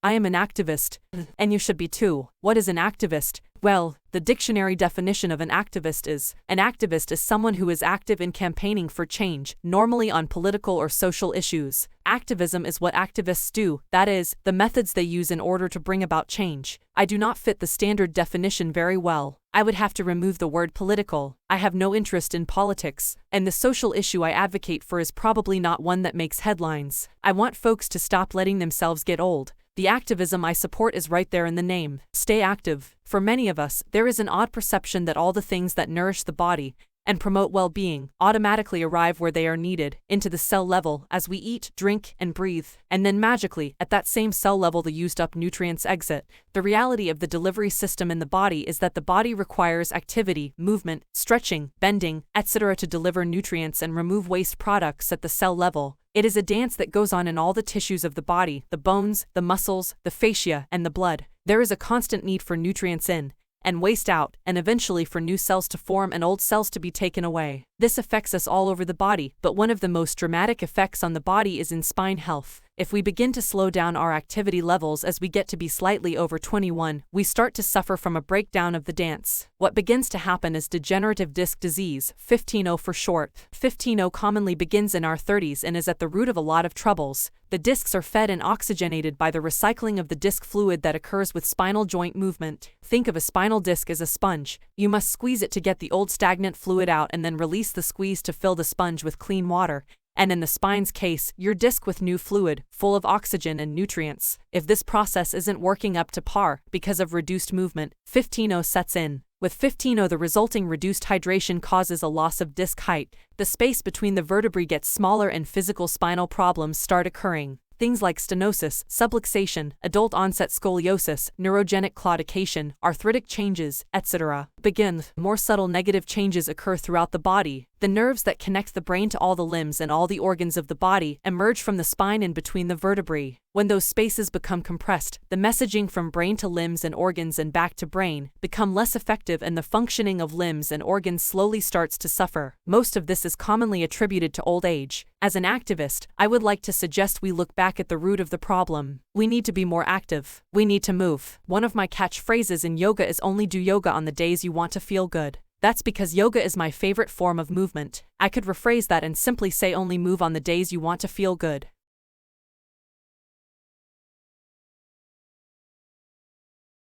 I am an activist, and you should be too. What is an activist? Well, the dictionary definition of an activist is someone who is active in campaigning for change, normally on political or social issues. Activism is what activists do, that is, the methods they use in order to bring about change. I do not fit the standard definition very well. I would have to remove the word political. I have no interest in politics, and the social issue I advocate for is probably not one that makes headlines. I want folks to stop letting themselves get old. The activism I support is right there in the name. Stay active. For many of us, there is an odd perception that all the things that nourish the body and promote well-being automatically arrive where they are needed, into the cell level, as we eat, drink, and breathe, and then magically, at that same cell level the used-up nutrients exit. The reality of the delivery system in the body is that the body requires activity, movement, stretching, bending, etc. to deliver nutrients and remove waste products at the cell level. It is a dance that goes on in all the tissues of the body, the bones, the muscles, the fascia, and the blood. There is a constant need for nutrients in, and waste out, and eventually for new cells to form and old cells to be taken away. This affects us all over the body, but one of the most dramatic effects on the body is in spine health. If we begin to slow down our activity levels as we get to be slightly over 21, we start to suffer from a breakdown of the dance. What begins to happen is degenerative disc disease, 15-0 for short. 15-0 commonly begins in our 30s and is at the root of a lot of troubles. The discs are fed and oxygenated by the recycling of the disc fluid that occurs with spinal joint movement. Think of a spinal disc as a sponge. You must squeeze it to get the old stagnant fluid out and then release the squeeze to fill the sponge with clean water. And in the spine's case, your disc with new fluid, full of oxygen and nutrients. If this process isn't working up to par because of reduced movement, 15-0 sets in. With 15-0, the resulting reduced hydration causes a loss of disc height. The space between the vertebrae gets smaller and physical spinal problems start occurring. Things like stenosis, subluxation, adult-onset scoliosis, neurogenic claudication, arthritic changes, etc. begin. More subtle negative changes occur throughout the body. The nerves that connect the brain to all the limbs and all the organs of the body emerge from the spine and between the vertebrae. When those spaces become compressed, the messaging from brain to limbs and organs and back to brain become less effective and the functioning of limbs and organs slowly starts to suffer. Most of this is commonly attributed to old age. As an activist, I would like to suggest we look back at the root of the problem. We need to be more active. We need to move. One of my catchphrases in yoga is only do yoga on the days you want to feel good. That's because yoga is my favorite form of movement. I could rephrase that and simply say only move on the days you want to feel good.